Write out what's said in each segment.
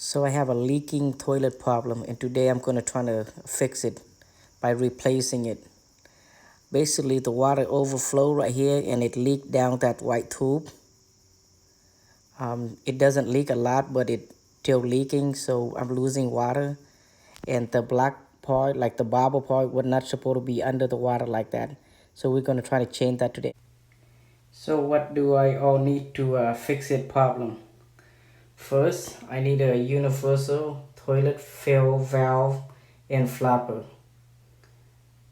So I have a leaking toilet problem, and today I'm going to try to fix it by replacing it. Basically, the water overflowed right here and it leaked down that white tube. It doesn't leak a lot, but it's still leaking, so I'm losing water. And the black part, like the bubble part, was not supposed to be under the water like that. So we're going to try to change that today. So what do I all need to fix it problem? First, I need a universal toilet fill valve and flapper.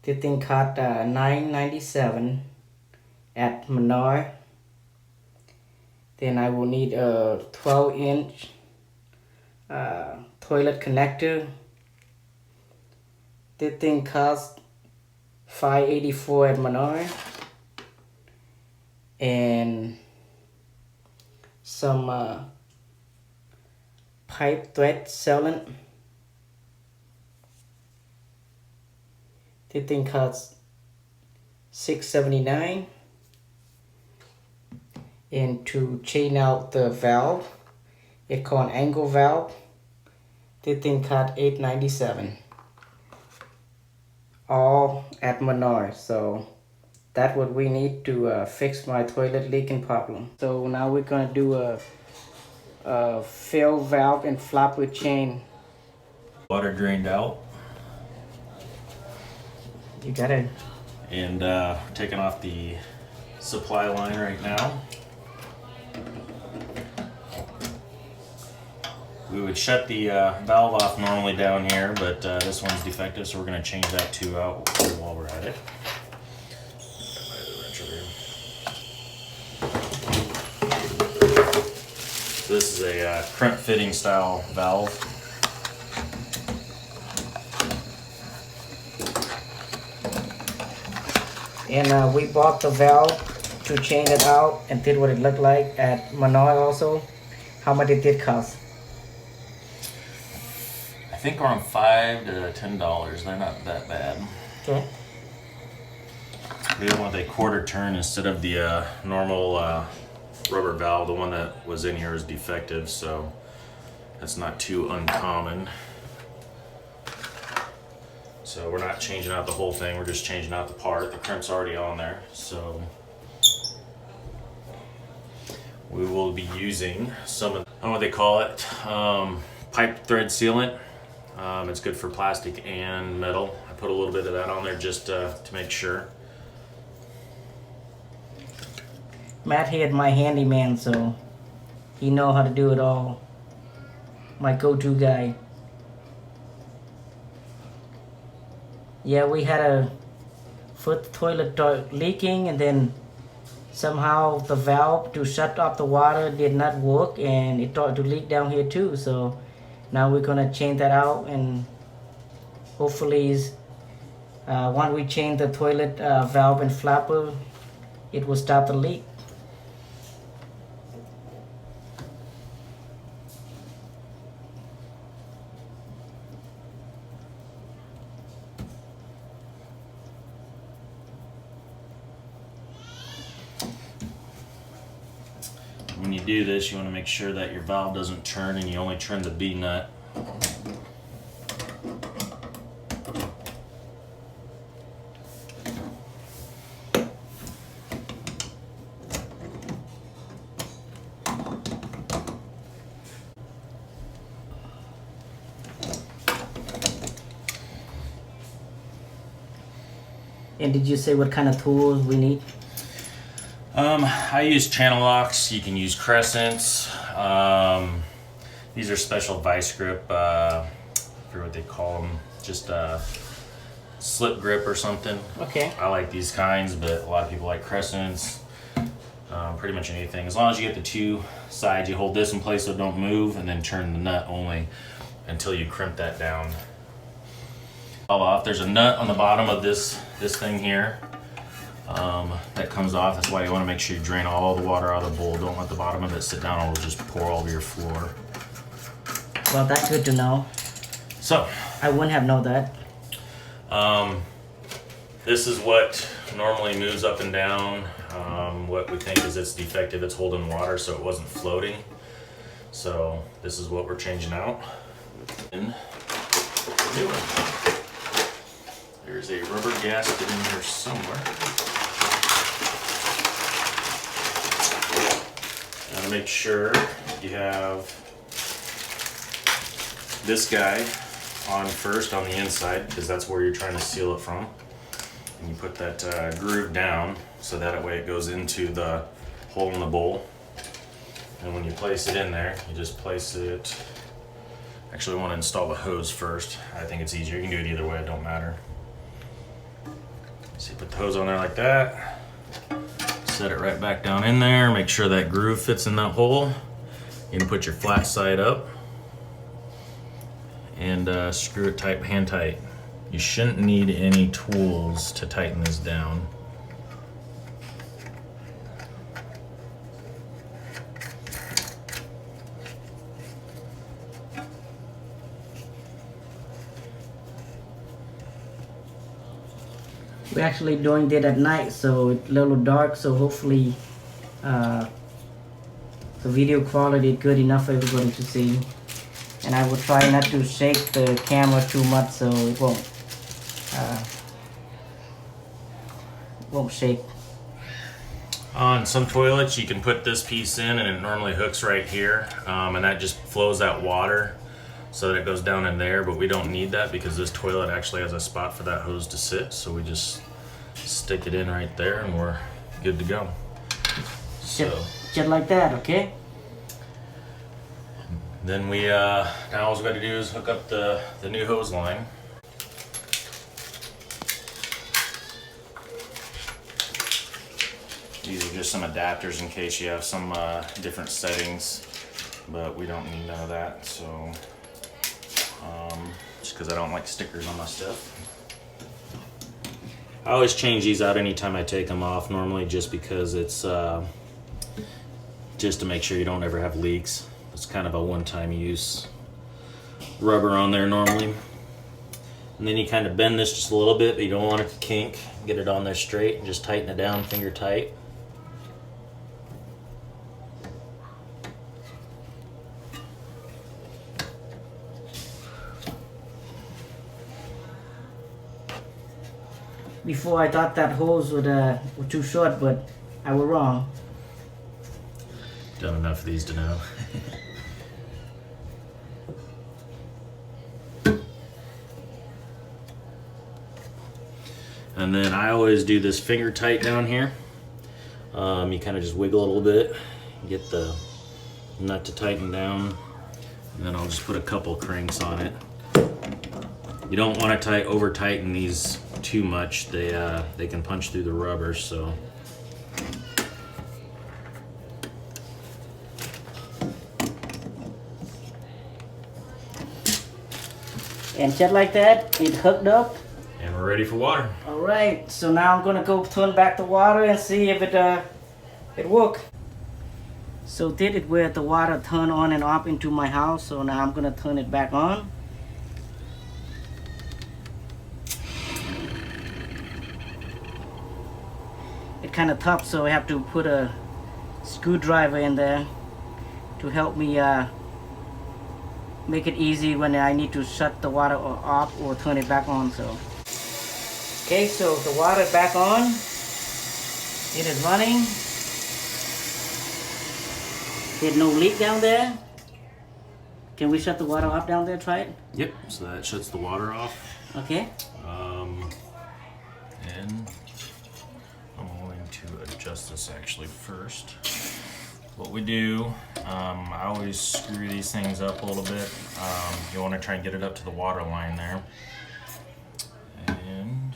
This thing cost $9.97 at Menard. Then I will need a 12-inch toilet connector. This thing costs $5.84 at Menard. And some pipe thread sealant. This thing costs $6.79. And to change out the valve, it's called angle valve. This thing costs $8.97. All at Menard. So that's what we need to fix my toilet leaking problem. So now we're gonna do a fill valve and flapper chain. Water drained out. You got it. And taking off the supply line right now. We would shut the valve off normally down here, but this one's defective, so we're going to change that too out while we're at it. So this is a crimp fitting style valve. And we bought the valve to change it out and did what it looked like at Menard also. How much it did cost? I think around $5 to $10. They're not that bad. Okay. We want a quarter turn instead of the normal rubber valve. The one that was in here is defective, so that's not too uncommon. So we're not changing out the whole thing, we're just changing out the part. The crimp's already on there, so we will be using some of, I don't know what they call it, pipe thread sealant. It's good for plastic and metal. I put a little bit of that on there just to make sure. Matt here, my handyman, so he know how to do it all. My go-to guy. Yeah, we had a foot toilet leaking, and then somehow the valve to shut off the water did not work, and it started to leak down here too. So now we're gonna change that out, and hopefully once we change the toilet valve and flapper, it will stop the leak. When you do this, you want to make sure that your valve doesn't turn and you only turn the B nut. And did you say what kind of tools we need? I use channel locks. You can use crescents. These are special vice grip. I forget what they call them. Just a slip grip or something. Okay. I like these kinds, but a lot of people like crescents. Pretty much anything. As long as you get the two sides, you hold this in place so it don't move, and then turn the nut only until you crimp that down. All off. There's a nut on the bottom of this thing here. That comes off. That's why you want to make sure you drain all the water out of the bowl. Don't let the bottom of it sit down, or it'll just pour all over your floor. Well, that's good to know. So I wouldn't have known that. this is what normally moves up and down. What we think is it's defective. It's holding water, so it wasn't floating. So this is what we're changing out. And new one. There's a rubber gasket in here somewhere. Now to make sure you have this guy on first on the inside, because that's where you're trying to seal it from. And you put that groove down so that way it goes into the hole in the bowl. And when you place it in there, you just place it. Actually, I want to install the hose first. I think it's easier. You can do it either way, it don't matter. So you put the hose on there like that. Set it right back down in there. Make sure that groove fits in that hole. You can put your flat side up and screw it tight, hand tight. You shouldn't need any tools to tighten this down. We're actually doing it at night, so it's a little dark, so hopefully the video quality is good enough for everybody to see. And I will try not to shake the camera too much so it won't shake. On some toilets you can put this piece in and it normally hooks right here, and that just flows that water so that it goes down in there, but we don't need that because this toilet actually has a spot for that hose to sit, so we just stick it in right there and we're good to go. Just like that, okay? Then we now all we got to do is hook up the new hose line. These are just some adapters in case you have some different settings, but we don't need none of that. So just because I don't like stickers on my stuff. I always change these out anytime I take them off, normally just because it's just to make sure you don't ever have leaks. It's kind of a one-time use rubber on there normally. And then you kind of bend this just a little bit, but you don't want it to kink. Get it on there straight and just tighten it down, finger tight. Before I thought that hose were too short, but I was wrong. Done enough of these to know. And then I always do this finger tight down here. You kind of just wiggle a little bit, get the nut to tighten down, and then I'll just put a couple cranks on it. You don't want to over tighten these too much. They can punch through the rubber, so. And just like that, it hooked up. And we're ready for water. All right, so now I'm gonna go turn back the water and see if it work. So this is where the water turn on and off into my house. So now I'm gonna turn it back on. It's kind of tough, so I have to put a screwdriver in there to help me make it easy when I need to shut the water off or turn it back on. So okay, so the water back on. It is running. There's no leak down there. Can we shut the water off down there? Try it. Yep. So that shuts the water off. Okay. And I'm going to adjust this actually first. What we do, I always screw these things up a little bit. You want to try and get it up to the water line there. And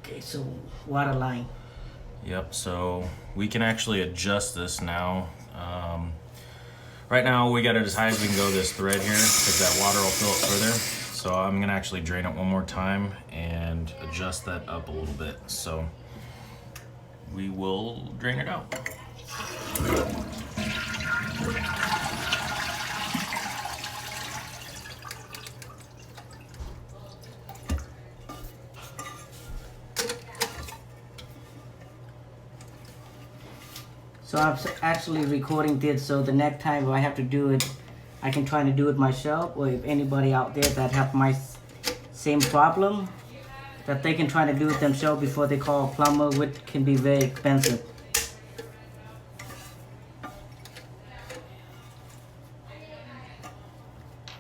okay, so water line. yep, so we can actually adjust this now. Right now we got it as high as we can go this thread here because that water will fill it further. So I'm gonna actually drain it one more time and adjust that up a little bit. So we will drain it out. So So I'm actually recording this, so the next time if I have to do it, I can try to do it myself, or if anybody out there that have my same problem, that they can try to do it themselves before they call a plumber, which can be very expensive.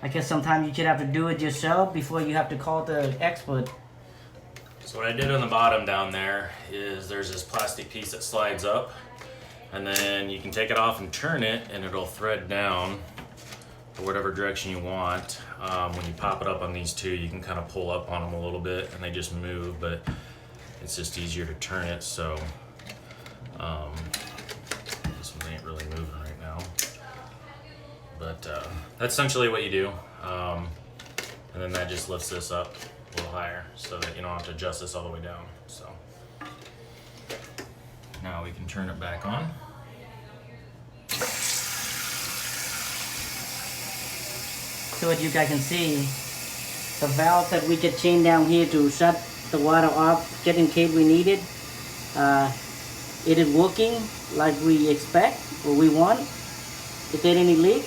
I guess sometimes you should have to do it yourself before you have to call the expert. So what I did on the bottom down there is there's this plastic piece that slides up, and then you can take it off and turn it, and it'll thread down or whatever direction you want. When you pop it up on these two, you can kind of pull up on them a little bit and they just move, but it's just easier to turn it. So this one ain't really moving right now, but that's essentially what you do. And then that just lifts this up a little higher so that you don't have to adjust this all the way down. So now we can turn it back on. So what you guys can see, the valve that we just chained down here to shut the water off, just in case we need it, it is working like we expect or we want. Is there any leak?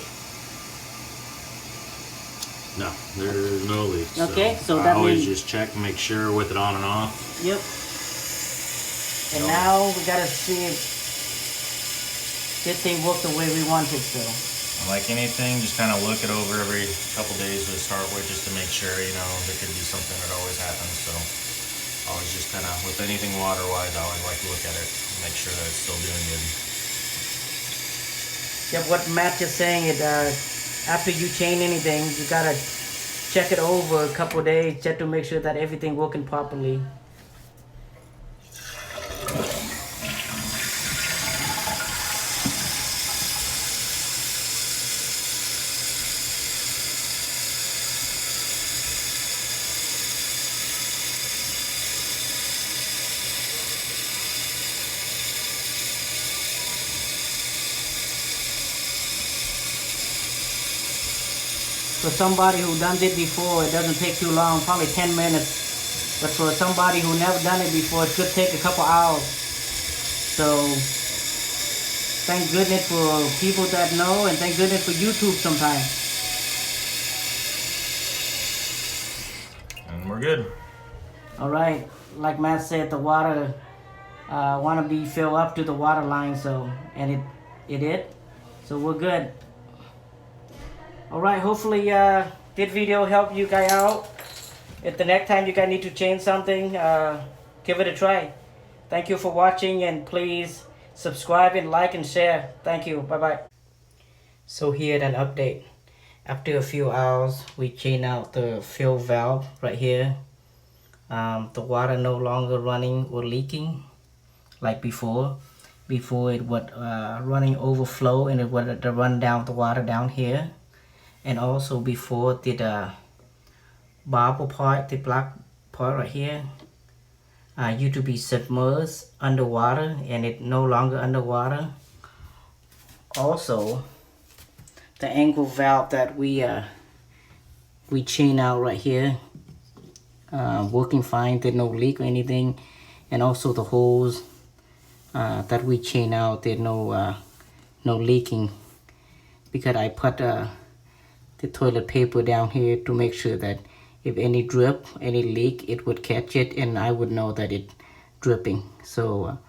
No, there's no leaks. Okay, so I that always means just check and make sure with it on and off. Yep. And now we gotta see if this thing works the way we want it to. Like anything, just kind of look it over every couple days to start with, just to make sure, you know, there could be something that always happens. So always just kind of, with anything water-wise, I always like to look at it and make sure that it's still doing good. Yeah, what Matt is saying is after you chain anything, you gotta check it over a couple days just to make sure that everything working properly. For somebody who done it before, it doesn't take too long, probably 10 minutes. But for somebody who never done it before, it could take a couple hours. So thank goodness for people that know, and thank goodness for YouTube sometimes. And we're good. All right, like Matt said, the water want to be filled up to the water line, so, and it did. So we're good. Alright, hopefully this video helped you guys out. If the next time you guys need to change something, give it a try. Thank you for watching, and please subscribe and like and share. Thank you. Bye bye. So here's an update. After a few hours, we change out the fill valve right here. The water no longer running or leaking like before. Before it would running overflow and it would run down the water down here. And also before the bubble part, the black part right here, used to be submerged underwater, and it no longer underwater. Also, the angle valve that we chain out right here, working fine. There's no leak or anything. And also the hose that we chain out, there's no leaking, because I put the toilet paper down here to make sure that if any drip, any leak, it would catch it and I would know that it's dripping. So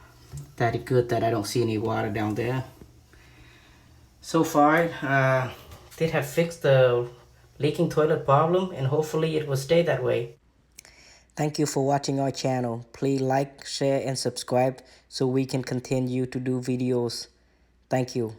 that is good that I don't see any water down there. So far, they have fixed the leaking toilet problem, and hopefully it will stay that way. Thank you for watching our channel. Please like, share and subscribe so we can continue to do videos. Thank you.